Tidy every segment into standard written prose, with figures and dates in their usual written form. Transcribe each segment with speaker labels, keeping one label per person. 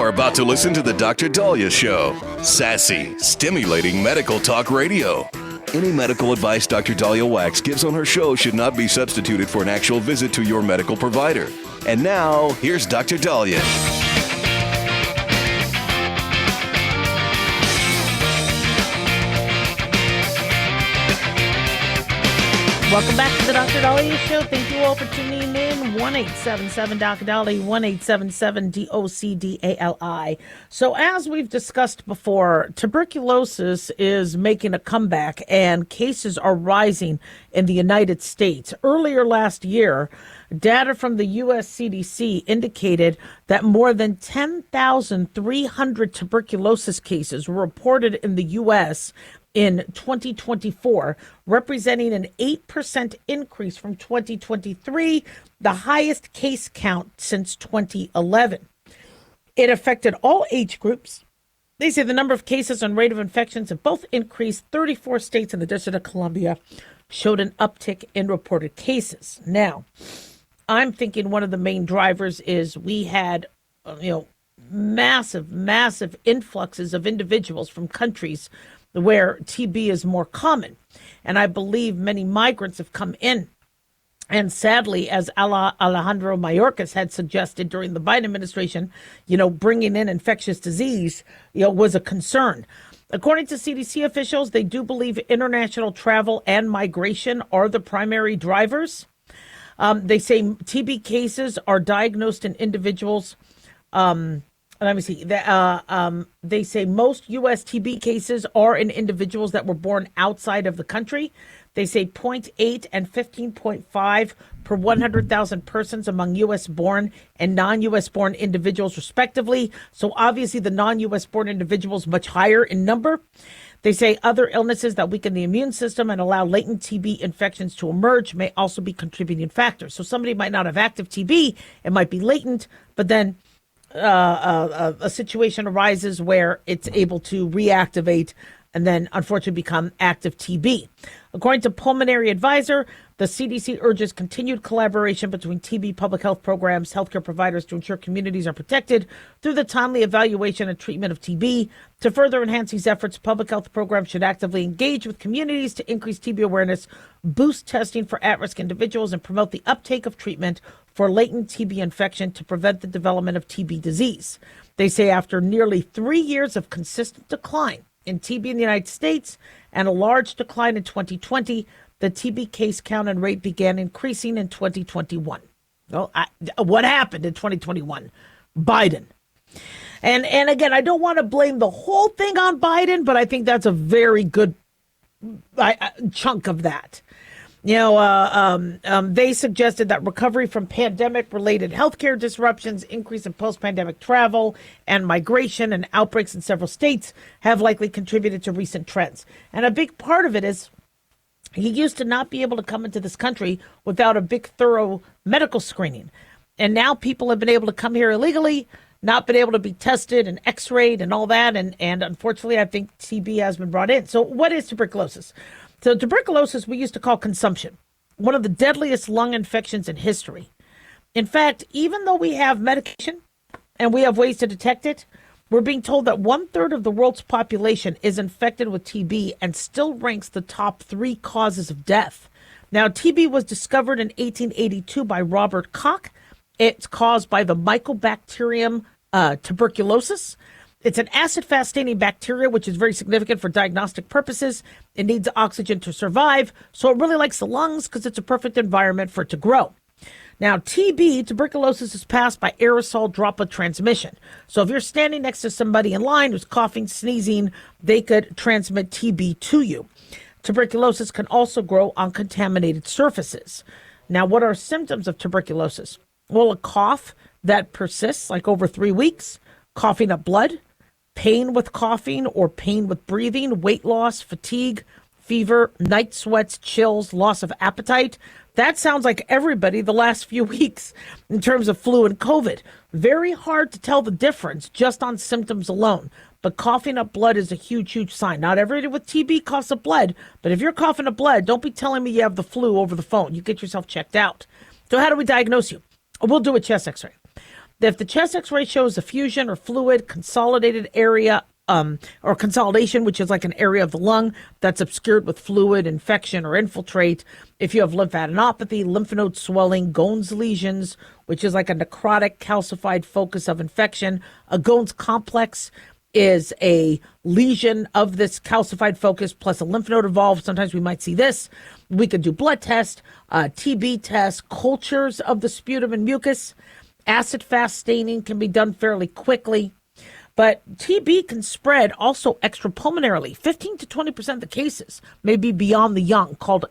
Speaker 1: You're about to listen to the Dr. Dahlia Show. Sassy, stimulating medical talk radio. Any medical advice Dr. Dahlia Wax gives on her show should not be substituted for an actual visit to your medical provider. And now, here's Dr. Dahlia.
Speaker 2: Welcome back to the Dr. Dahlia Show. Thank you all for tuning in. 1-877-Dr. 1-877-DOCDALI. So as we've discussed before, tuberculosis is making a comeback and cases are rising in the United States. Earlier last year, data from the U.S. CDC indicated that more than 10,300 tuberculosis cases were reported in the U.S. in 2024, representing an 8% increase from 2023, the highest case count since 2011. It affected all age groups. They say the number of cases and rate of infections have both increased. 34 states and the District of Columbia showed an uptick in reported cases. Now, I'm thinking one of the main drivers is we had, massive influxes of individuals from countries where TB is more common. And I believe many migrants have come in. And sadly, as Alejandro Mayorkas had suggested during the Biden administration, bringing in infectious disease, was a concern. According to CDC officials, they do believe international travel and migration are the primary drivers. They say TB cases are diagnosed in individuals. Let me see. They say most U.S. TB cases are in individuals that were born outside of the country. They say 0.8 and 15.5 per 100,000 persons among U.S. born and non-U.S. born individuals, respectively. So obviously the non-U.S. born individuals much higher in number. They say other illnesses that weaken the immune system and allow latent TB infections to emerge may also be contributing factors. So somebody might not have active TB, it might be latent, but then a situation arises where it's able to reactivate and then unfortunately become active TB. According to Pulmonary Advisor, the CDC urges continued collaboration between TB public health programs, healthcare providers to ensure communities are protected through the timely evaluation and treatment of TB. To further enhance these efforts, public health programs should actively engage with communities to increase TB awareness, boost testing for at-risk individuals, and promote the uptake of treatment for latent TB infection to prevent the development of TB disease. They say after nearly 3 years of consistent decline in TB in the United States and a large decline in 2020, the TB case count and rate began increasing in 2021. Well, what happened in 2021? Biden. And again, I don't want to blame the whole thing on Biden, but I think that's a very good chunk of that. They suggested that recovery from pandemic-related healthcare disruptions, increase in post-pandemic travel, and migration and outbreaks in several states have likely contributed to recent trends. And a big part of it is he used to not be able to come into this country without a big, thorough medical screening. And now people have been able to come here illegally, not been able to be tested and x-rayed and all that. And unfortunately, I think TB has been brought in. So what is tuberculosis? So tuberculosis we used to call consumption, one of the deadliest lung infections in history. In fact, even though we have medication and we have ways to detect it, we're being told that 1/3 of the world's population is infected with TB and still ranks the top 3 causes of death. Now, TB was discovered in 1882 by Robert Koch. It's caused by the Mycobacterium tuberculosis. It's an acid-fast-staining bacteria, which is very significant for diagnostic purposes. It needs oxygen to survive, so it really likes the lungs because it's a perfect environment for it to grow. Now, TB, tuberculosis, is passed by aerosol droplet transmission. So if you're standing next to somebody in line who's coughing, sneezing, they could transmit TB to you. Tuberculosis can also grow on contaminated surfaces. Now, what are symptoms of tuberculosis? Well, a cough that persists like over 3 weeks, coughing up blood, pain with coughing or pain with breathing, weight loss, fatigue, fever, night sweats, chills, loss of appetite. That sounds like everybody the last few weeks in terms of flu and COVID. Very hard to tell the difference just on symptoms alone. But coughing up blood is a huge, huge sign. Not everybody with TB coughs up blood, but if you're coughing up blood, don't be telling me you have the flu over the phone. You get yourself checked out. So how do we diagnose you? We'll do a chest x-ray. If the chest x-ray shows effusion or fluid, consolidated area, or consolidation, which is like an area of the lung that's obscured with fluid, infection, or infiltrate. If you have lymphadenopathy, lymph node swelling, Gohn's lesions, which is like a necrotic, calcified focus of infection. A Gohn's complex is a lesion of this calcified focus plus a lymph node involved. Sometimes we might see this. We could do blood test, TB test, cultures of the sputum and mucus. Acid fast staining can be done fairly quickly. But TB can spread also extrapulmonarily. 15 to 20% of the cases may be beyond the lung, called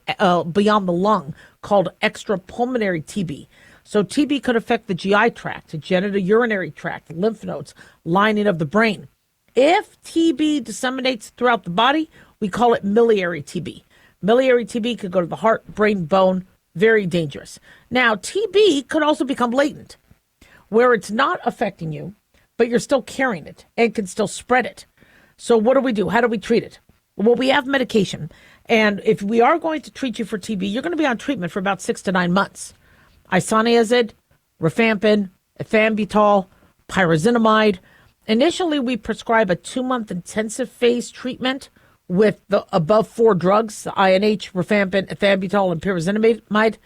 Speaker 2: extrapulmonary TB. So TB could affect the GI tract, the genitourinary tract, the lymph nodes, lining of the brain. If TB disseminates throughout the body, we call it miliary TB. Miliary TB could go to the heart, brain, bone, very dangerous. Now, TB could also become latent, where it's not affecting you, but you're still carrying it and can still spread it. So what do we do? How do we treat it? Well, we have medication. And if we are going to treat you for TB, you're going to be on treatment for about 6 to 9 months. Isoniazid, rifampin, ethambutol, pyrazinamide. Initially, we prescribe a 2-month intensive phase treatment with the above 4 drugs, the INH, rifampin, ethambutol, and pyrazinamide.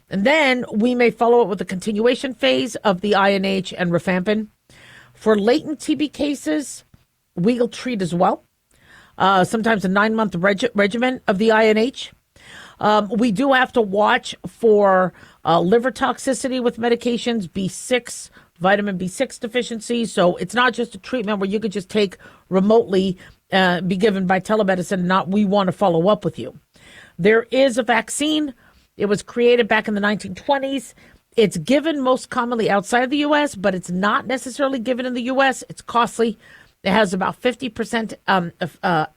Speaker 2: And then we may follow it with a continuation phase of the INH and rifampin. For latent TB cases, we'll treat as well. Sometimes a 9-month regimen of the INH. We do have to watch for liver toxicity with medications, B6, vitamin B6 deficiency. So it's not just a treatment where you could just take remotely, be given by telemedicine. We want to follow up with you. There is a vaccine. It was created back in the 1920s. It's given most commonly outside of the U.S., but it's not necessarily given in the U.S. It's costly. It has about 50%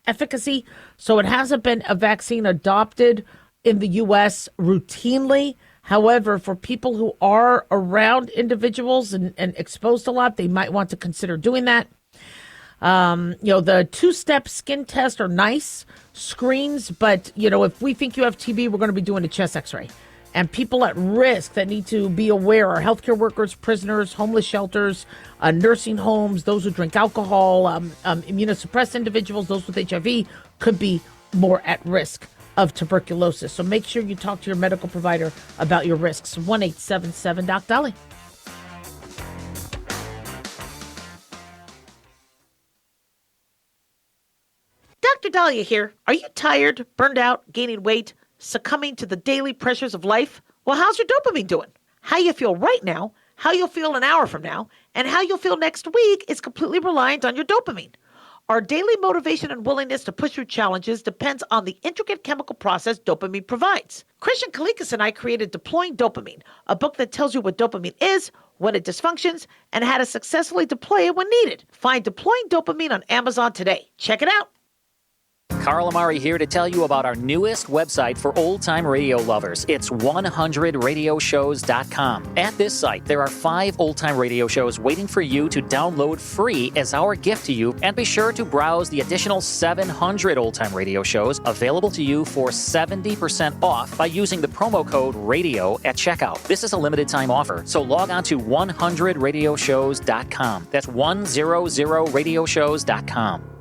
Speaker 2: efficacy. So it hasn't been a vaccine adopted in the U.S. routinely. However, for people who are around individuals and exposed a lot, they might want to consider doing that. The 2-step skin test are nice screens, but, if we think you have TB, we're going to be doing a chest x-ray. And people at risk that need to be aware are healthcare workers, prisoners, homeless shelters, nursing homes, those who drink alcohol, immunosuppressed individuals, those with HIV could be more at risk of tuberculosis. So make sure you talk to your medical provider about your risks. 1-877-DOC-DOLLY. Dr. Dahlia here. Are you tired, burned out, gaining weight, succumbing to the daily pressures of life? Well, how's your dopamine doing? How you feel right now, how you'll feel an hour from now, and how you'll feel next week is completely reliant on your dopamine. Our daily motivation and willingness to push through challenges depends on the intricate chemical process dopamine provides. Christian Kalikas and I created Deploying Dopamine, a book that tells you what dopamine is, when it dysfunctions, and how to successfully deploy it when needed. Find Deploying Dopamine on Amazon today. Check it out.
Speaker 3: Carl Amari here to tell you about our newest website for old-time radio lovers. It's 100radioshows.com. At this site, there are 5 old-time radio shows waiting for you to download free as our gift to you, and be sure to browse the additional 700 old-time radio shows available to you for 70% off by using the promo code RADIO at checkout. This is a limited-time offer, so log on to 100radioshows.com. That's 100radioshows.com.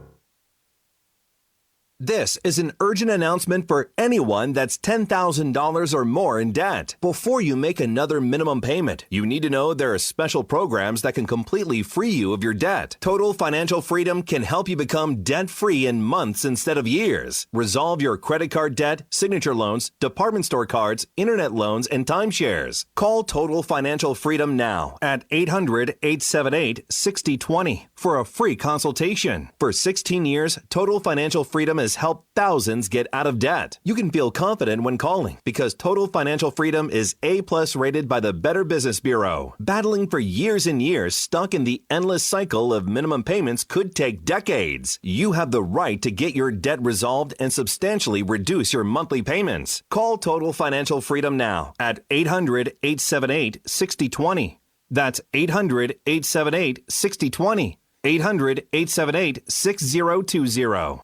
Speaker 4: This is an urgent announcement for anyone that's $10,000 or more in debt. Before you make another minimum payment, you need to know there are special programs that can completely free you of your debt. Total Financial Freedom can help you become debt-free in months instead of years. Resolve your credit card debt, signature loans, department store cards, internet loans, and timeshares. Call Total Financial Freedom now at 800-878-6020 for a free consultation. For 16 years, Total Financial Freedom has helped thousands get out of debt. You can feel confident when calling because Total Financial Freedom is A+ rated by the Better Business Bureau. Battling for years and years, stuck in the endless cycle of minimum payments could take decades. You have the right to get your debt resolved and substantially reduce your monthly payments. Call Total Financial Freedom now at 800-878-6020. That's 800-878-6020. 800-878-6020.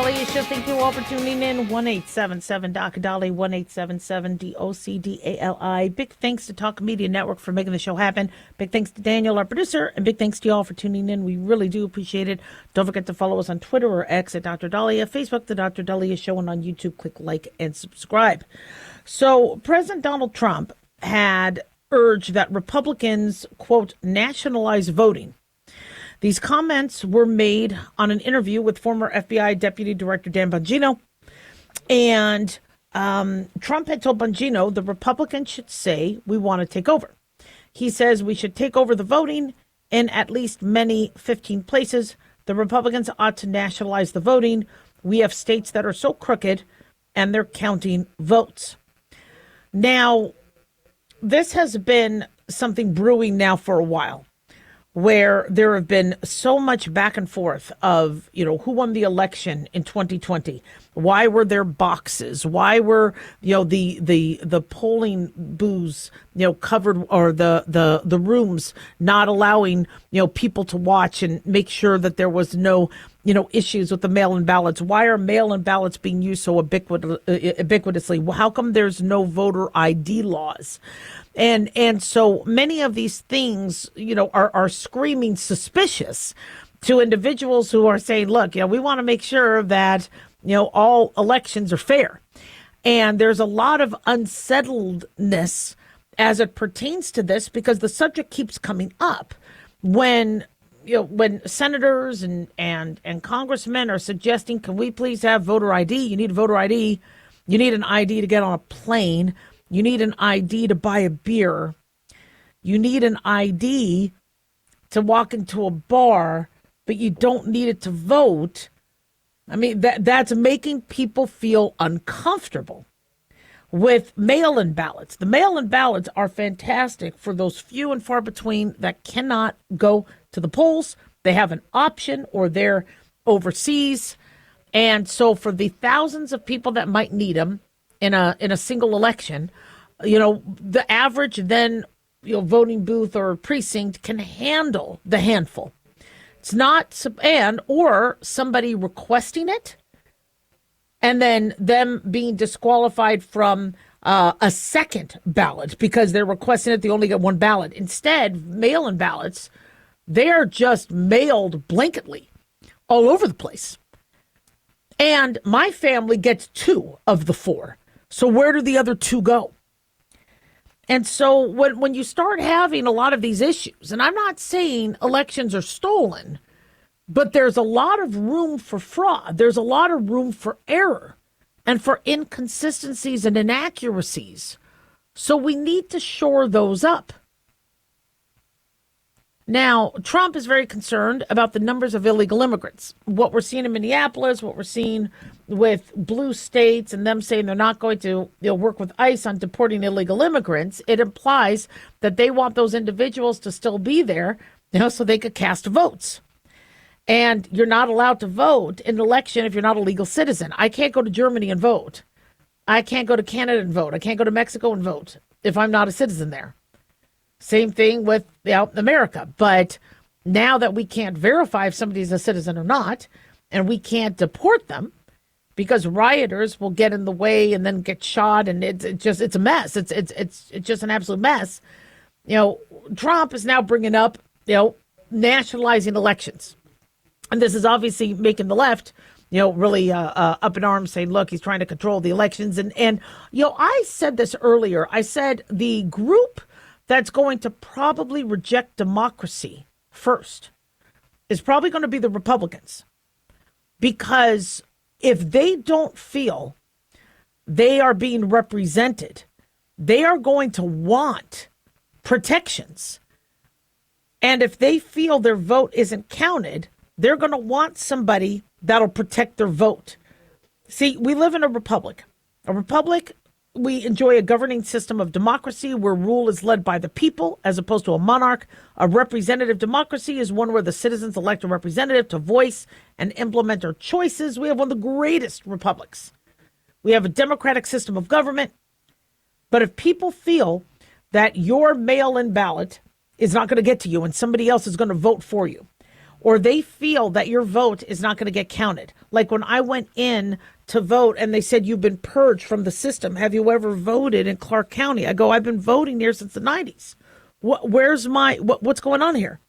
Speaker 2: Dahlia Show. Thank you all for tuning in. 1-877 Dr. Dolly, 1-877 DOCDALI. Big thanks to Talk Media Network for making the show happen. Big thanks to Daniel, our producer, and big thanks to y'all for tuning in. We really do appreciate it. Don't forget to follow us on Twitter or X at Dr. Dahlia, Facebook, The Dr. Dahlia Show, and on YouTube, click like and subscribe. So President Donald Trump had urged that Republicans, quote, nationalize voting. These comments were made on an interview with former FBI Deputy Director Dan Bongino. And Trump had told Bongino the Republicans should say, we want to take over. He says we should take over the voting in at least many 15 places. The Republicans ought to nationalize the voting. We have states that are so crooked and they're counting votes. Now, this has been something brewing now for a while, where there have been so much back and forth of, who won the election in 2020? Why were there boxes? Why were, the polling booths, covered, or the rooms not allowing, people to watch and make sure that there was no, issues with the mail-in ballots? Why are mail-in ballots being used so ubiquitously? How come there's no voter ID laws? And so many of these things, are screaming suspicious to individuals who are saying, look, we want to make sure that, all elections are fair. And there's a lot of unsettledness as it pertains to this, because the subject keeps coming up when senators and congressmen are suggesting, can we please have voter ID? You need voter ID. You need an ID to get on a plane. You need an ID to buy a beer. You need an ID to walk into a bar, but you don't need it to vote. I mean, that's making people feel uncomfortable with mail-in ballots. The mail-in ballots are fantastic for those few and far between that cannot go to the polls. They have an option, or they're overseas. And so for the thousands of people that might need them in a single election, the average then voting booth or precinct can handle the handful. It's not, or somebody requesting it and then them being disqualified from a second ballot because they're requesting it. They only get one ballot. Instead, mail-in ballots, they are just mailed blanketly all over the place. And my family gets 2 of the 4. So where do the other 2 go? And so when you start having a lot of these issues, and I'm not saying elections are stolen, but there's a lot of room for fraud. There's a lot of room for error and for inconsistencies and inaccuracies. So we need to shore those up. Now, Trump is very concerned about the numbers of illegal immigrants. What we're seeing in Minneapolis, what we're seeing with blue states and them saying they're not going to work with ICE on deporting illegal immigrants, it implies that they want those individuals to still be there, so they could cast votes. And you're not allowed to vote in an election if you're not a legal citizen. I can't go to Germany and vote. I can't go to Canada and vote. I can't go to Mexico and vote if I'm not a citizen there. Same thing with America. But now that we can't verify if somebody's a citizen or not, and we can't deport them because rioters will get in the way and then get shot, and it's a mess. It's just an absolute mess. Trump is now bringing up nationalizing elections, and this is obviously making the left really up in arms, saying, look, he's trying to control the elections. And I said this earlier. I said the group that's going to probably reject democracy first is probably going to be the Republicans. Because if they don't feel they are being represented, they are going to want protections. And if they feel their vote isn't counted, they're going to want somebody that'll protect their vote. See, we live in a republic. A republic, we enjoy a governing system of democracy where rule is led by the people as opposed to a monarch. A representative democracy is one where the citizens elect a representative to voice and implement their choices. We have one of the greatest republics. We have a democratic system of government. But if people feel that your mail-in ballot is not going to get to you and somebody else is going to vote for you, or they feel that your vote is not going to get counted, Like when I went in to vote and they said, you've been purged from the system. Have you ever voted in Clark County? I go, I've been voting here since the 90s. What's going on here?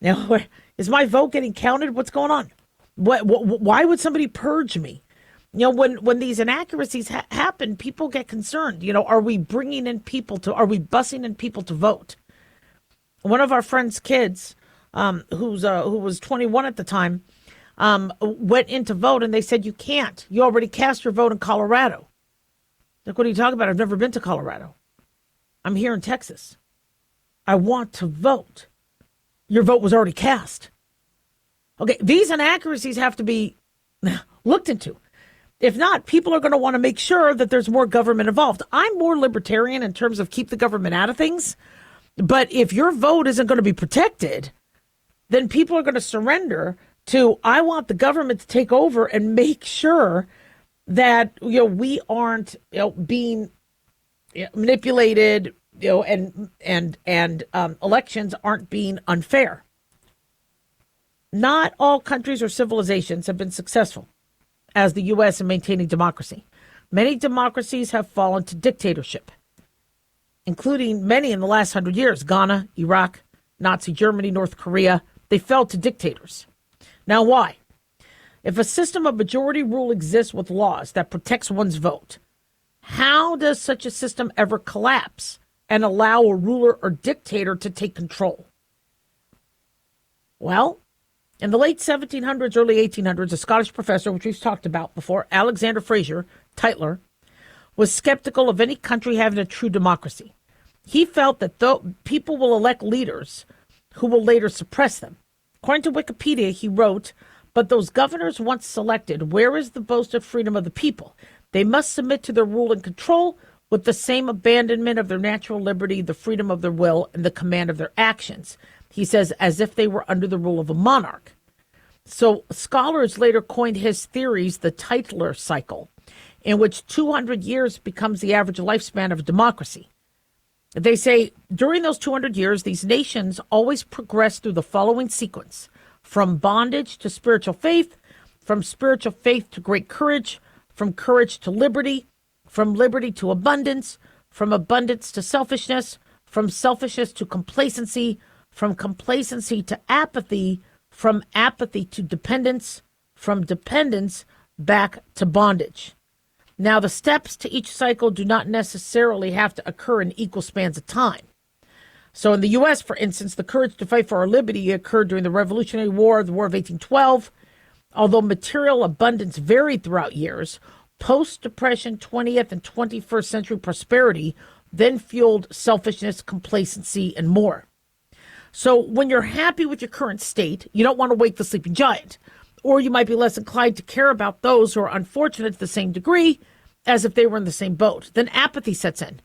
Speaker 2: Now, is my vote getting counted? What's going on? Why would somebody purge me? When these inaccuracies happen, people get concerned. Are we are we busing in people to vote? One of our friend's kids, who was 21 at the time, went in to vote, and they said, you can't. You already cast your vote in Colorado. Like, what are you talking about? I've never been to Colorado. I'm here in Texas. I want to vote. Your vote was already cast. Okay, these inaccuracies have to be looked into. If not, people are going to want to make sure that there's more government involved. I'm more libertarian in terms of keep the government out of things. But if your vote isn't going to be protected, then people are going to surrender to, I want the government to take over and make sure that, we aren't, being manipulated, and elections aren't being unfair. Not all countries or civilizations have been successful as the U.S. in maintaining democracy. Many democracies have fallen to dictatorship, including many in the last 100 years. Ghana, Iraq, Nazi Germany, North Korea, they fell to dictators. Now, why? If a system of majority rule exists with laws that protects one's vote, how does such a system ever collapse and allow a ruler or dictator to take control? Well, in the late 1700s, early 1800s, a Scottish professor, which we've talked about before, Alexander Fraser Tytler, was skeptical of any country having a true democracy. He felt that people will elect leaders who will later suppress them. According to Wikipedia, he wrote, but those governors once selected, where is the boasted freedom of the people? They must submit to their rule and control with the same abandonment of their natural liberty, the freedom of their will, and the command of their actions. He says, as if they were under the rule of a monarch. So scholars later coined his theories the Tytler cycle, in which 200 years becomes the average lifespan of a democracy. They say during those 200 years, these nations always progress through the following sequence: from bondage to spiritual faith, from spiritual faith to great courage, from courage to liberty, from liberty to abundance, from abundance to selfishness, from selfishness to complacency, from complacency to apathy, from apathy to dependence, from dependence back to bondage. Now, the steps to each cycle do not necessarily have to occur in equal spans of time. So in the U.S., for instance, the courage to fight for our liberty occurred during the Revolutionary War, the War of 1812. Although material abundance varied throughout years, post-Depression 20th and 21st century prosperity then fueled selfishness, complacency, and more. So when you're happy with your current state, you don't want to wake the sleeping giant. Or you might be less inclined to care about those who are unfortunate to the same degree as if they were in the same boat. Then apathy sets in.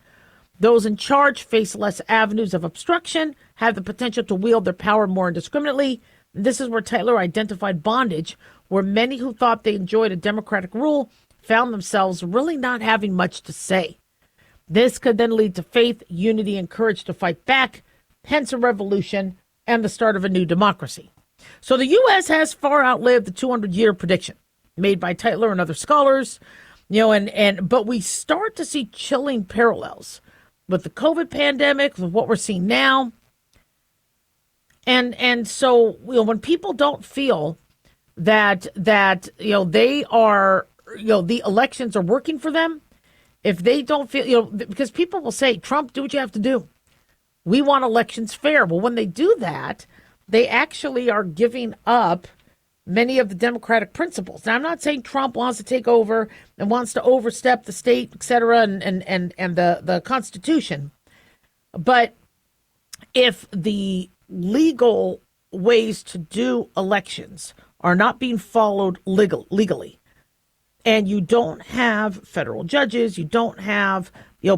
Speaker 2: Those in charge face less avenues of obstruction, have the potential to wield their power more indiscriminately. And this is where Tytler identified bondage, where many who thought they enjoyed a democratic rule found themselves really not having much to say. This could then lead to faith, unity, and courage to fight back, hence a revolution and the start of a new democracy. So the U.S. has far outlived the 200-year prediction made by Tytler and other scholars, but we start to see chilling parallels with the COVID pandemic, with what we're seeing now. And so, when people don't feel that they are, the elections are working for them, if they don't feel, because people will say, Trump, do what you have to do. We want elections fair. Well, when they do that, they actually are giving up many of the democratic principles. Now, I'm not saying Trump wants to take over and wants to overstep the state, et cetera, and the Constitution. But if the legal ways to do elections are not being followed legally, and you don't have federal judges, you don't have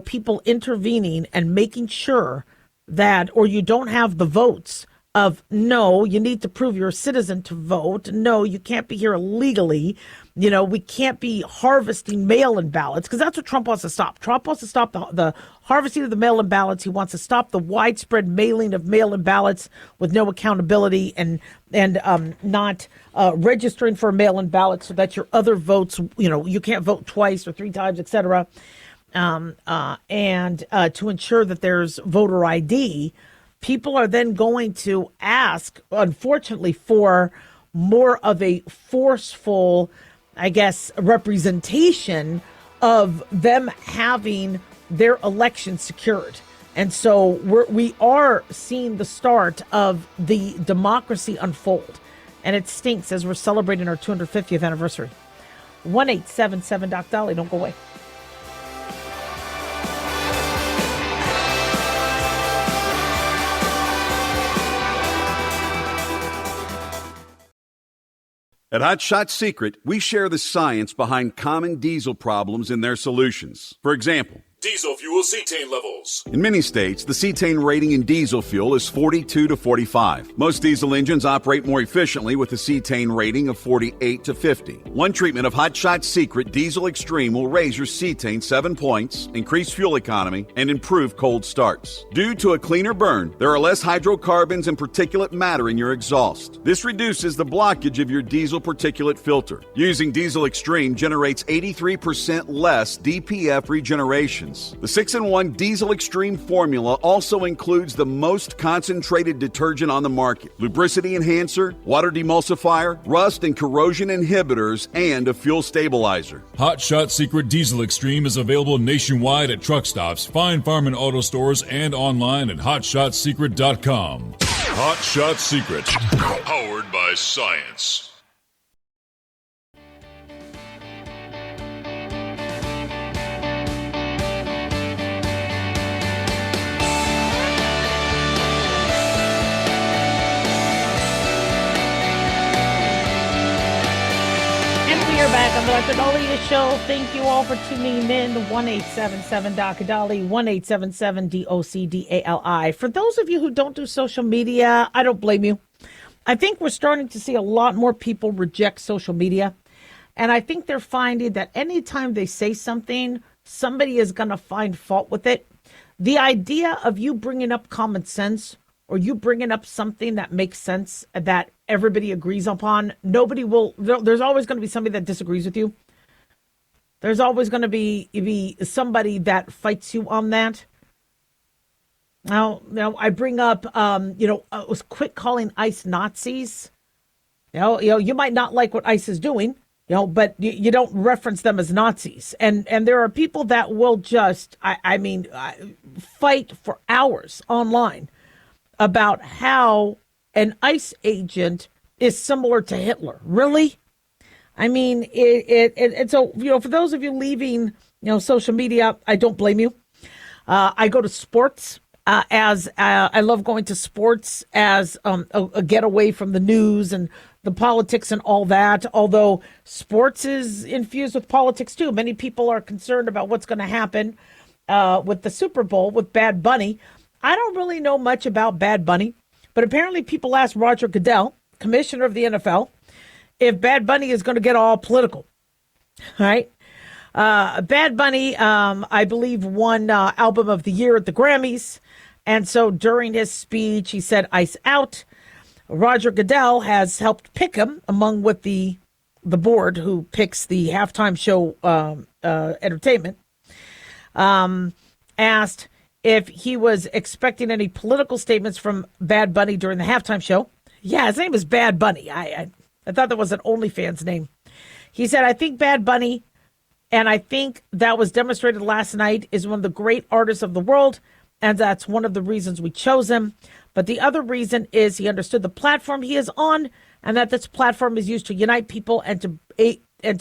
Speaker 2: people intervening and making sure that, or you don't have the votes of no, you need to prove you're a citizen to vote. No, you can't be here illegally. We can't be harvesting mail-in ballots, because that's what Trump wants to stop. Trump wants to stop the harvesting of the mail-in ballots. He wants to stop the widespread mailing of mail-in ballots with no accountability and not registering for a mail-in ballot so that your other votes, you can't vote twice or three times, et cetera. And to ensure that there's voter ID. People are then going to ask, unfortunately, for more of a forceful, I guess, representation of them having their election secured. And so we are seeing the start of the democracy unfold. And it stinks as we're celebrating our 250th anniversary. 1-877 Doc Dolly. Don't go away.
Speaker 5: At Hot Shot Secret, we share the science behind common diesel problems and their solutions. For example,
Speaker 1: Diesel fuel cetane levels.
Speaker 5: in many states, the cetane rating in diesel fuel is 42 to 45. Most diesel engines operate more efficiently with a cetane rating of 48 to 50. One treatment of Hot Shot Secret Diesel Extreme will raise your cetane 7 points, increase fuel economy, and improve cold starts. Due to a cleaner burn, there are less hydrocarbons and particulate matter in your exhaust. This reduces the blockage of your diesel particulate filter. Using Diesel Extreme generates 83% less DPF regenerations. The 6-in-1 Diesel Extreme formula also includes the most concentrated detergent on the market, lubricity enhancer, water demulsifier, rust and corrosion inhibitors, and a fuel stabilizer.
Speaker 6: Hot Shot Secret Diesel Extreme is available nationwide at truck stops, fine farm and auto stores, and online at hotshotsecret.com.
Speaker 1: Hot Shot Secret. Powered by science.
Speaker 2: We're back on the Dr. Dahlia Show. Thank you all for tuning in. 1-877 Dr. Dolly, 1-877 DOCDALI. For those of you who don't do social media, I don't blame you. I think we're starting to see a lot more people reject social media. And I think they're finding that anytime they say something, somebody is going to find fault with it. The idea of you bringing up common sense or you bringing up something that makes sense that everybody agrees upon, there's always going to be somebody that disagrees with you. There's always going to be somebody that fights you on that. Now I bring up, quit calling ICE Nazis. You might not like what ICE is doing, but you don't reference them as Nazis. And there are people that will just, fight for hours online about how an ICE agent is similar to Hitler. Really? I mean, so, for those of you leaving, social media, I don't blame you. I go to sports as I love going to sports as a getaway from the news and the politics and all that. Although sports is infused with politics too. Many people are concerned about what's going to happen with the Super Bowl with Bad Bunny. I don't really know much about Bad Bunny, but apparently people asked Roger Goodell, commissioner of the NFL, if Bad Bunny is going to get all political. All right. Bad Bunny, I believe, won Album of the Year at the Grammys. And so during his speech, he said, "Ice out." Roger Goodell has helped pick him along with the board who picks the halftime show entertainment. Asked if he was expecting any political statements from Bad Bunny during the halftime show. Yeah, his name is Bad Bunny. I thought that was an OnlyFans name. He said, "I think Bad Bunny, and I think that was demonstrated last night, is one of the great artists of the world, and that's one of the reasons we chose him. But the other reason is he understood the platform he is on, and that this platform is used to unite people and to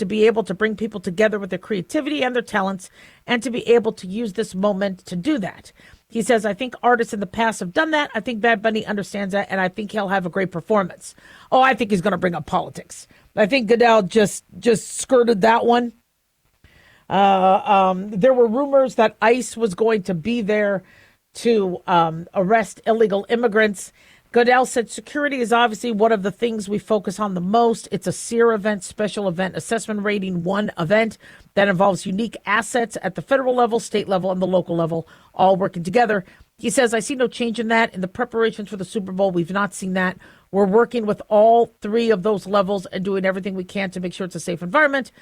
Speaker 2: be able to bring people together with their creativity and their talents, and to be able to use this moment to do that." He says, "I think artists in the past have done that. I think Bad Bunny understands that, and I think he'll have a great performance." Oh, I think he's going to bring up politics. I think Goodell just skirted that one. There were rumors that ICE was going to be there to arrest illegal immigrants. Goodell said security is obviously one of the things we focus on the most. It's a SEER event, special event assessment rating 1 event that involves unique assets at the federal level, state level, and the local level, all working together. He says, I see no change in that. In the preparations for the Super Bowl, we've not seen that. We're working with all 3 of those levels and doing everything we can to make sure it's a safe environment.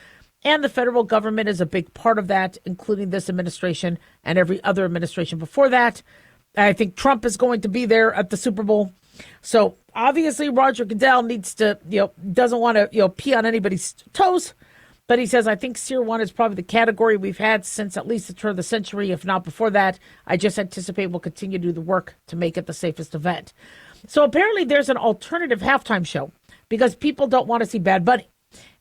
Speaker 2: And the federal government is a big part of that, including this administration and every other administration before that. I think Trump is going to be there at the Super Bowl. So obviously Roger Goodell needs to, doesn't want to, pee on anybody's toes. But he says, I think SEER 1 is probably the category we've had since at least the turn of the century, if not before that. I just anticipate we'll continue to do the work to make it the safest event. So apparently there's an alternative halftime show because people don't want to see Bad Bunny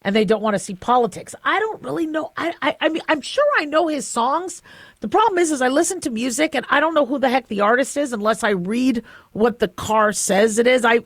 Speaker 2: and they don't want to see politics. I don't really know. I mean, I'm sure I know his songs. The problem is I listen to music and I don't know who the heck the artist is unless I read what the car says it is. I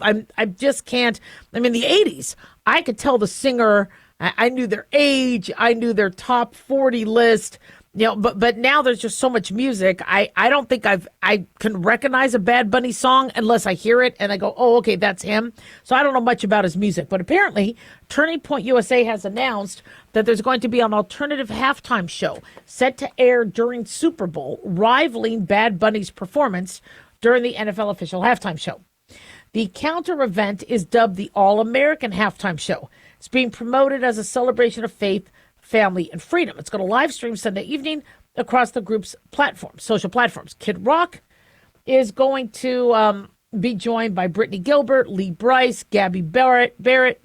Speaker 2: just can't. I mean, the 80s, I could tell the singer. I knew their age. I knew their top 40 list. But now there's just so much music. I don't think I can recognize a Bad Bunny song unless I hear it and I go, oh, okay, that's him. So I don't know much about his music. But apparently, Turning Point USA has announced that there's going to be an alternative halftime show set to air during Super Bowl, rivaling Bad Bunny's performance during the NFL official halftime show. The counter event is dubbed the All-American Halftime Show. It's being promoted as a celebration of faith, family, and freedom. It's going to live stream Sunday evening across the group's platforms, social platforms. Kid Rock is going to be joined by Brittany Gilbert, Lee Brice, Gabby Barrett.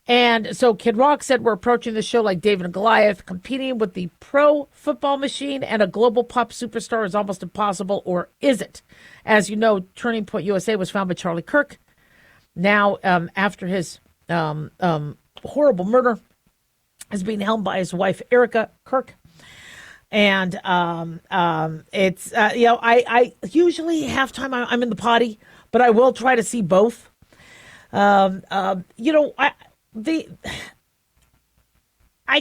Speaker 2: And so Kid Rock said, we're approaching the show like David and Goliath. Competing with the pro football machine and a global pop superstar is almost impossible, or is it? As you know, Turning Point USA was founded by Charlie Kirk. Now, after his horrible murder, is being helmed by his wife, Erica Kirk. And it's, I usually halftime I'm in the potty, but I will try to see both. I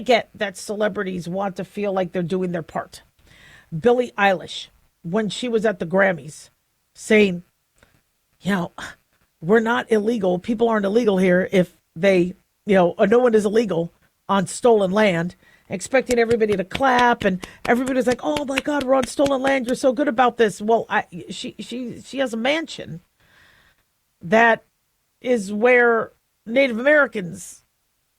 Speaker 2: get that celebrities want to feel like they're doing their part. Billie Eilish, when she was at the Grammys, saying, we're not illegal. People aren't illegal here if they, no one is illegal on stolen land, expecting everybody to clap, and everybody's like, oh my God, we're on stolen land. You're so good about this. Well, she has a mansion that is where Native Americans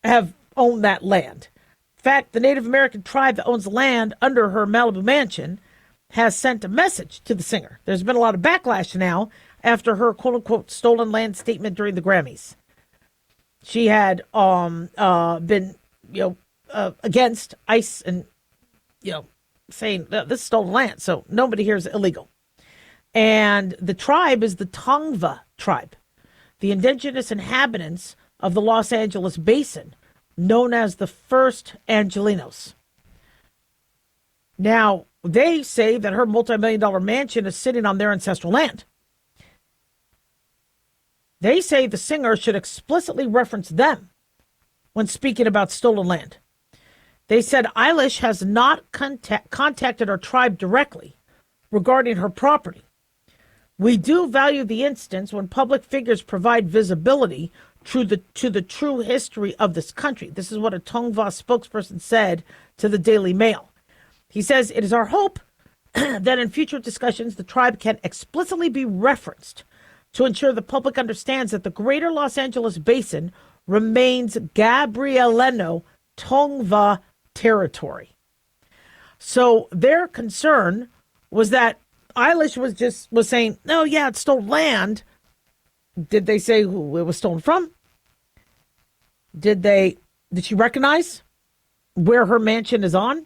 Speaker 2: have owned that land. In fact, the Native American tribe that owns the land under her Malibu mansion has sent a message to the singer. There's been a lot of backlash now after her quote unquote stolen land statement during the Grammys. She had been against ICE and, saying this is stolen land, so nobody here is illegal. And the tribe is the Tongva tribe, the indigenous inhabitants of the Los Angeles basin, known as the First Angelinos. Now, they say that her multi-million-dollar mansion is sitting on their ancestral land. They say the singer should explicitly reference them when speaking about stolen land. They said Eilish has not contacted our tribe directly regarding her property. We do value the instance when public figures provide visibility to the true history of this country. This is what a Tongva spokesperson said to the Daily Mail. He says, it is our hope that in future discussions, the tribe can explicitly be referenced to ensure the public understands that the greater Los Angeles basin remains Gabrielino Tongva territory. So their concern was that Eilish was saying, no, yeah, it's stolen land. Did they say who it was stolen from? Did she recognize where her mansion is on?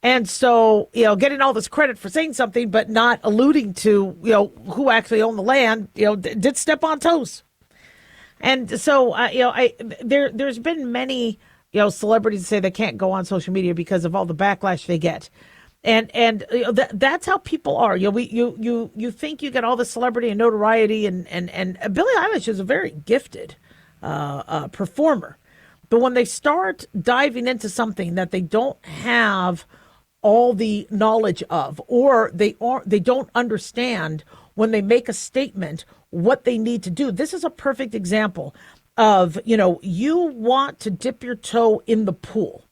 Speaker 2: And so, getting all this credit for saying something, but not alluding to, who actually owned the land, did step on toes. And so, there's been many, celebrities say they can't go on social media because of all the backlash they get. And that's how people are. You think you get all the celebrity and notoriety, and Billie Eilish is a very gifted performer. But when they start diving into something that they don't have all the knowledge of, or they don't understand when they make a statement what they need to do. This is a perfect example of, you want to dip your toe in the pool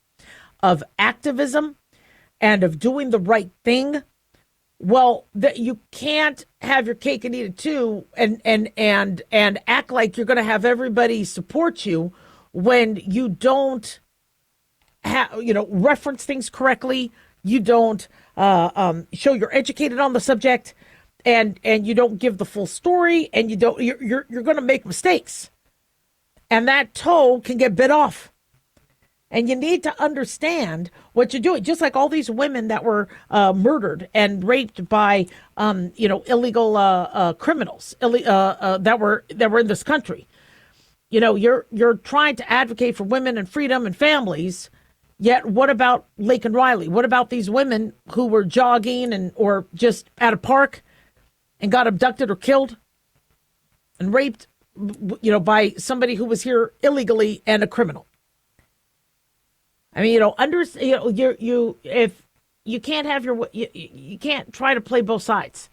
Speaker 2: of activism and of doing the right thing. Well, that you can't have your cake and eat it too, and act like you're going to have everybody support you when you don't reference things correctly. You don't show you're educated on the subject, and you don't give the full story, and you're going to make mistakes, and that toe can get bit off. And you need to understand what you're doing. Just like all these women that were murdered and raped by, illegal criminals that were in this country. You're trying to advocate for women and freedom and families. Yet, what about Lake and Riley? What about these women who were jogging or just at a park and got abducted or killed and raped, by somebody who was here illegally and a criminal? I mean, if you can't have you can't try to play both sides.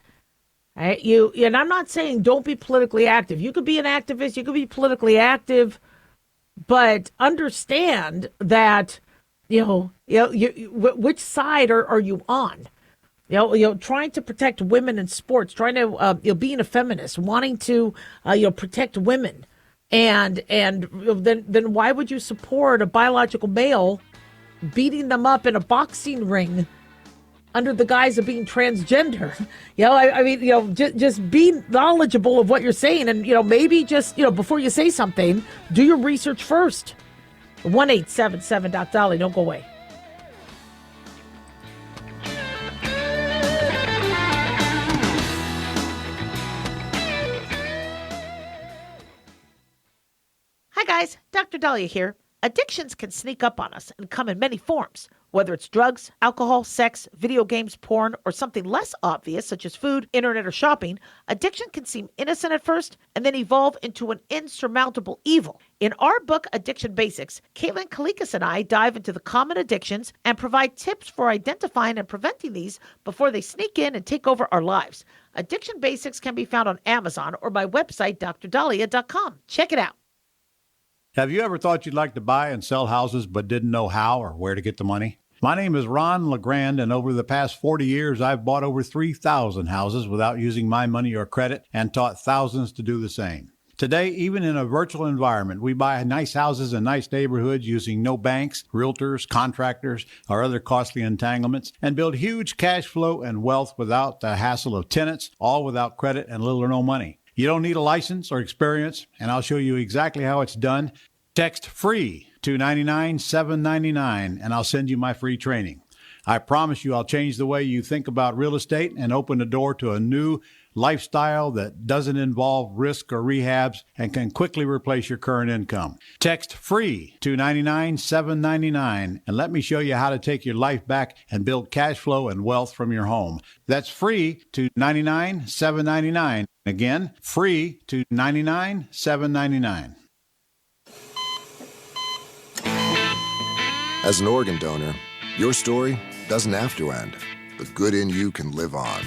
Speaker 2: Right? And I'm not saying don't be politically active. You could be an activist, you could be politically active, but understand that, which side are you on? Trying to protect women in sports, trying to, being a feminist, wanting to, protect women. And then why would you support a biological male beating them up in a boxing ring under the guise of being transgender? Just be knowledgeable of what you're saying, and maybe just before you say something, do your research first. 1-877-Doc-Dolly. Don't go away. Hi guys, Dr. Dahlia here. Addictions can sneak up on us and come in many forms, whether it's drugs, alcohol, sex, video games, porn, or something less obvious such as food, internet, or shopping. Addiction can seem innocent at first and then evolve into an insurmountable evil. In our book, Addiction Basics, Caitlin Kalikas and I dive into the common addictions and provide tips for identifying and preventing these before they sneak in and take over our lives. Addiction Basics can be found on Amazon or my website, drdahlia.com. Check it out.
Speaker 7: Have you ever thought you'd like to buy and sell houses but didn't know how or where to get the money? My name is Ron LeGrand, and over the past 40 years, I've bought over 3,000 houses without using my money or credit and taught thousands to do the same. Today, even in a virtual environment, we buy nice houses in nice neighborhoods using no banks, realtors, contractors, or other costly entanglements, and build huge cash flow and wealth without the hassle of tenants, all without credit and little or no money. You don't need a license or experience, and I'll show you exactly how it's done. Text FREE to 99799, and I'll send you my free training. I promise you I'll change the way you think about real estate and open the door to a new lifestyle that doesn't involve risk or rehabs and can quickly replace your current income. Text FREE to 99799, and let me show you how to take your life back and build cash flow and wealth from your home. That's FREE to 99799. Again, FREE to 99799.
Speaker 8: As an organ donor, your story doesn't have to end. The good in you can live on.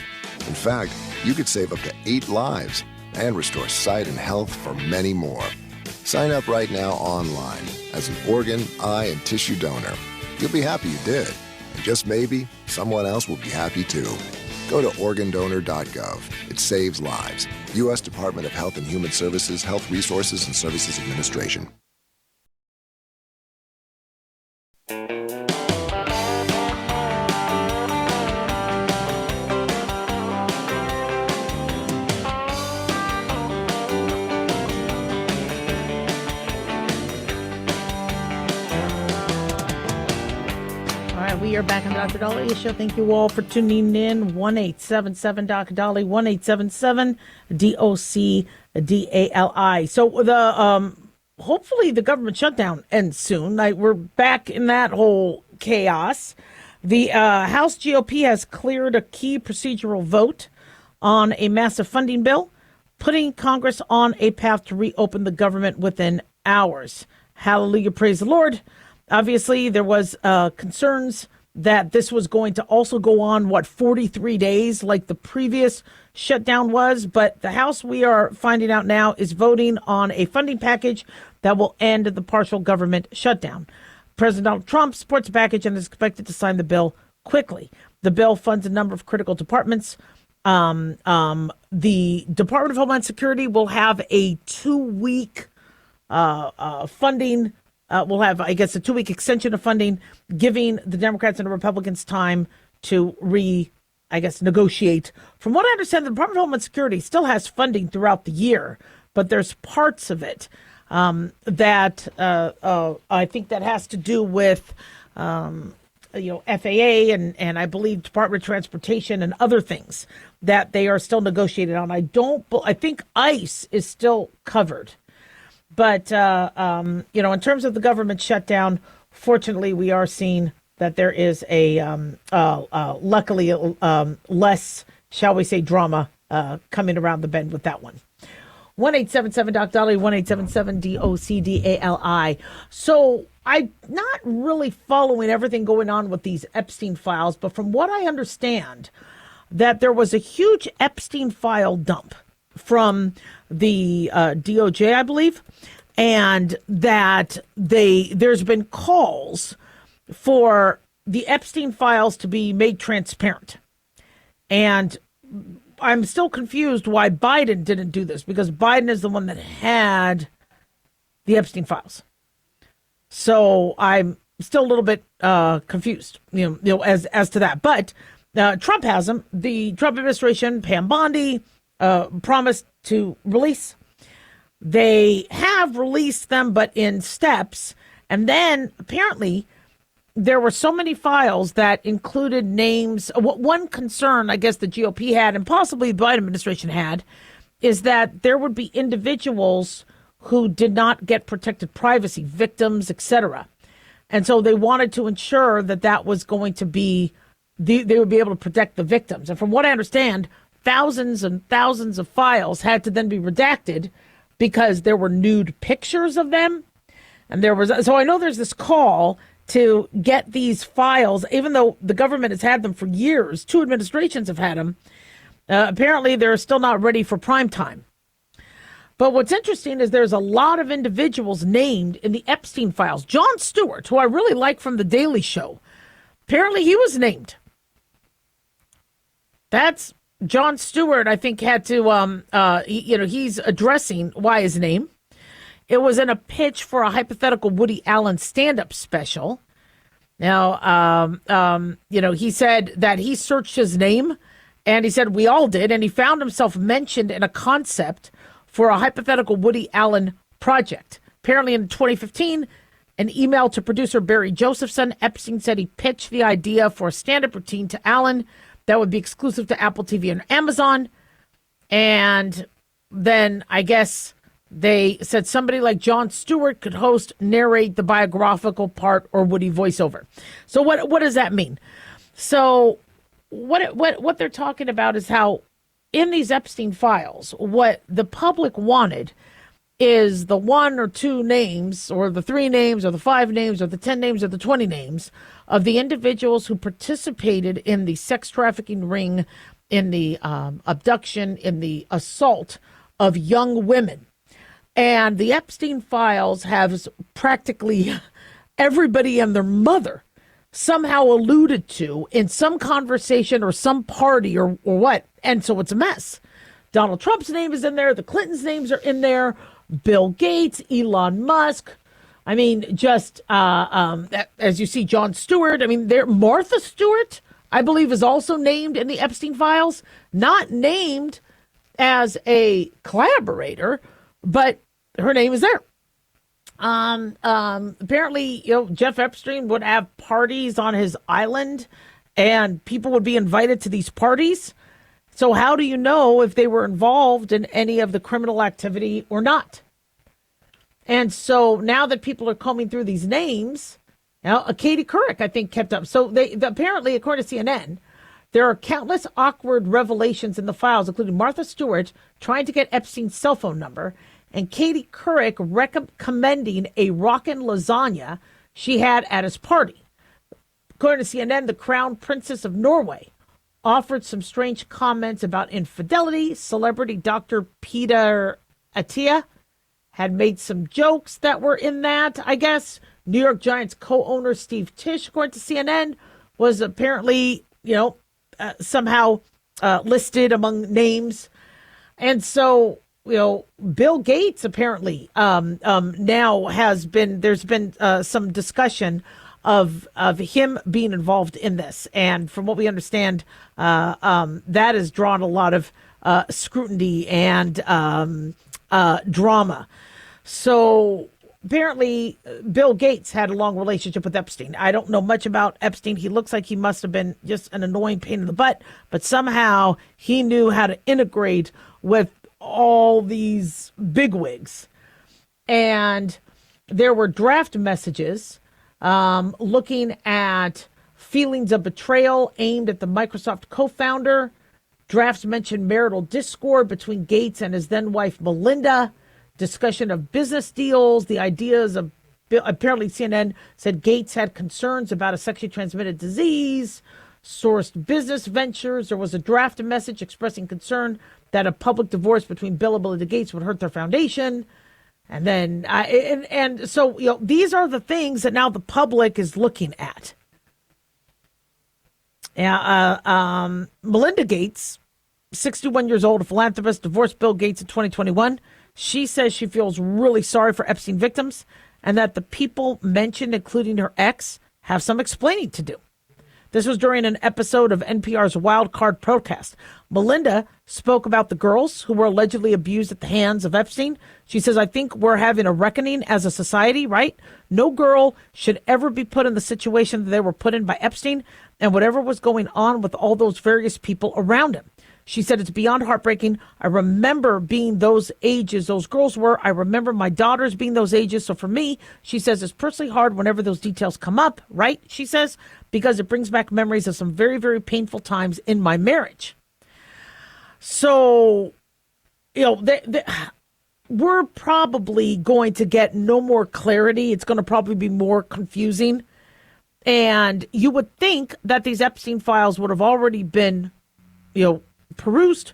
Speaker 8: In fact, you could save up to 8 lives and restore sight and health for many more. Sign up right now online as an organ, eye, and tissue donor. You'll be happy you did. And just maybe, someone else will be happy too. Go to organdonor.gov. It saves lives. U.S. Department of Health and Human Services, Health Resources and Services Administration.
Speaker 2: We are back on the Dr. Dahlia Show. Thank you all for tuning in. 1-877-Doc-Dolly, 1-877-DOC-DALI. So hopefully the government shutdown ends soon. We're back in that whole chaos. The House GOP has cleared a key procedural vote on a massive funding bill, putting Congress on a path to reopen the government within hours. Hallelujah, praise the Lord. Obviously, there was concerns that this was going to also go on, 43 days like the previous shutdown was, but the House, we are finding out now, is voting on a funding package that will end the partial government shutdown. President Donald Trump supports the package and is expected to sign the bill quickly. The bill funds a number of critical departments. The Department of Homeland Security will have a 2-week funding. We'll have, I guess, a 2-week extension of funding, giving the Democrats and the Republicans time to negotiate. From what I understand, the Department of Homeland Security still has funding throughout the year, but there's parts of it that I think that has to do with FAA and I believe Department of Transportation and other things that they are still negotiating on. I think ICE is still covered. But, in terms of the government shutdown, fortunately, we are seeing that there is luckily, less, shall we say, drama coming around the bend with that one. 1-877-DOC-DALI, 1-877-DOC-DALI. So I'm not really following everything going on with these Epstein files, but from what I understand, that there was a huge Epstein file dump from the DOJ, I believe, and that there's been calls for the Epstein files to be made transparent. And I'm still confused why Biden didn't do this, because Biden is the one that had the Epstein files. So I'm still a little bit confused, as to that. But Trump has them. The Trump administration, Pam Bondi, promised to release. They have released them, but in steps. And then apparently there were so many files that included names. One concern, I guess, the GOP had, and possibly the Biden administration had, is that there would be individuals who did not get protected privacy, victims, etc. And so they wanted to ensure that that was going to be, they would be able to protect the victims. And from what I understand, thousands and thousands of files had to then be redacted because there were nude pictures of them. And so I know there's this call to get these files, even though the government has had them for years. 2 administrations have had them. Apparently, they're still not ready for prime time. But what's interesting is there's a lot of individuals named in the Epstein files. Jon Stewart, who I really like from The Daily Show, apparently he was named. That's Jon Stewart, I think, had to, he's addressing why his name. It was in a pitch for a hypothetical Woody Allen stand-up special. Now, he said that he searched his name, and he said we all did, and he found himself mentioned in a concept for a hypothetical Woody Allen project. Apparently in 2015, an email to producer Barry Josephson, Epstein said he pitched the idea for a stand-up routine to Allen that would be exclusive to Apple TV and Amazon. And then I guess they said somebody like Jon Stewart could host, narrate the biographical part, or Woody voiceover. So what does that mean? So what they're talking about is how in these Epstein files, what the public wanted is the 1 or 2 names, or the 3 names, or the 5 names, or the 10 names, or the 20 names of the individuals who participated in the sex trafficking ring, in the abduction, in the assault of young women. And the Epstein files have practically everybody and their mother somehow alluded to in some conversation or some party or what. And so it's a mess. Donald Trump's name is in there. The Clintons' names are in there. Bill Gates, Elon Musk. I mean, just as you see, Jon Stewart. I mean, Martha Stewart, I believe, is also named in the Epstein files. Not named as a collaborator, but her name is there. Apparently, Jeff Epstein would have parties on his island, and people would be invited to these parties. So how do you know if they were involved in any of the criminal activity or not? And so now that people are combing through these names, Katie Couric, I think, kept up. So apparently, according to CNN, there are countless awkward revelations in the files, including Martha Stewart trying to get Epstein's cell phone number, and Katie Couric recommending a rockin' lasagna she had at his party. According to CNN, the Crown Princess of Norway offered some strange comments about infidelity. Celebrity Dr. Peter Attia had made some jokes that were in that, I guess. New York Giants co-owner Steve Tisch, according to CNN, was apparently, somehow listed among names. And so, Bill Gates apparently now there's been some discussion of him being involved in this. And from what we understand, that has drawn a lot of scrutiny and drama. So apparently Bill Gates had a long relationship with Epstein. I don't know much about Epstein. He looks like he must have been just an annoying pain in the butt, but somehow he knew how to integrate with all these bigwigs. And there were draft messages looking at feelings of betrayal aimed at the Microsoft co-founder. Drafts mentioned marital discord between Gates and his then-wife Melinda, discussion of business deals, the ideas of, apparently CNN said Gates had concerns about a sexually transmitted disease, sourced business ventures. There was a draft message expressing concern that a public divorce between Bill and Melinda Gates would hurt their foundation. And then, so these are the things that now the public is looking at. Melinda Gates, 61 years old, a philanthropist, divorced Bill Gates in 2021. She says she feels really sorry for Epstein victims and that the people mentioned, including her ex, have some explaining to do. This was during an episode of NPR's Wild Card Protest. Melinda spoke about the girls who were allegedly abused at the hands of Epstein. She says, I think we're having a reckoning as a society, right? No girl should ever be put in the situation that they were put in by Epstein and whatever was going on with all those various people around him. She said, it's beyond heartbreaking. I remember being those ages those girls were. I remember my daughters being those ages. So for me, she says, it's personally hard whenever those details come up, right? She says, because it brings back memories of some very, very painful times in my marriage. So, we're probably going to get no more clarity. It's going to probably be more confusing. And you would think that these Epstein files would have already been, perused.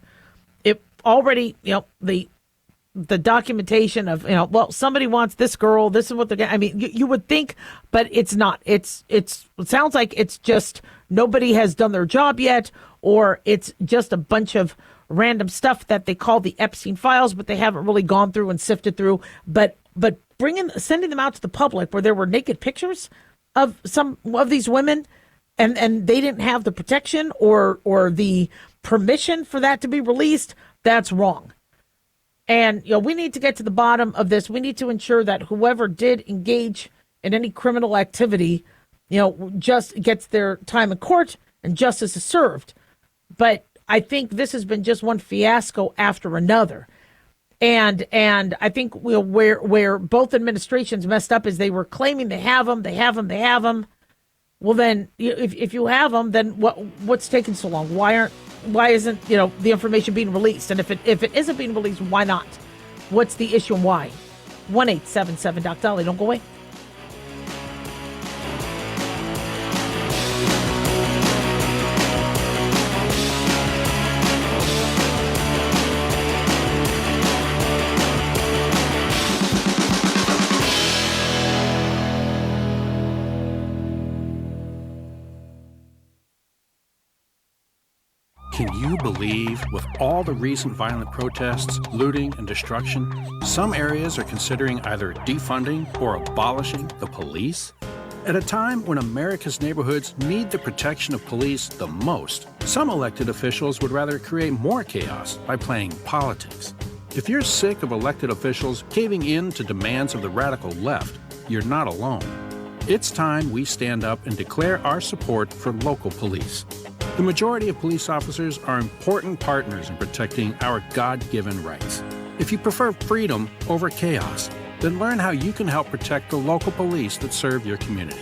Speaker 2: It already, the documentation of, well, somebody wants this girl, this is what they're getting. I mean, you would think, but it's not. It sounds like it's just nobody has done their job yet, or it's just a bunch of random stuff that they call the Epstein files, but they haven't really gone through and sifted through. But sending them out to the public where there were naked pictures of some of these women, and they didn't have the protection or the permission for that to be released, that's wrong. And, we need to get to the bottom of this. We need to ensure that whoever did engage in any criminal activity, just gets their time in court and justice is served. But I think this has been just one fiasco after another. And I think where both administrations messed up is they were claiming they have them. Well, then, if you have them, then what's taking so long? Why isn't the information being released? And if it isn't being released, why not? What's the issue and why? 1-877-Doc-Dolly. Don't go away.
Speaker 9: Can you believe, with all the recent violent protests, looting, and destruction, some areas are considering either defunding or abolishing the police? At a time when America's neighborhoods need the protection of police the most, some elected officials would rather create more chaos by playing politics. If you're sick of elected officials caving in to demands of the radical left, you're not alone. It's time we stand up and declare our support for local police. The majority of police officers are important partners in protecting our God-given rights. If you prefer freedom over chaos, then learn how you can help protect the local police that serve your community.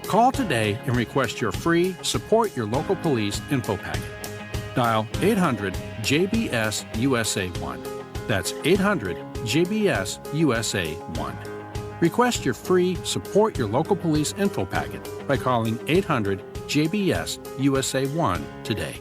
Speaker 9: Call today and request your free Support Your Local Police info packet. Dial 800-JBS-USA-1. That's 800-JBS-USA-1. Request your free Support Your Local Police info packet by calling 800-JBS-USA-1 today.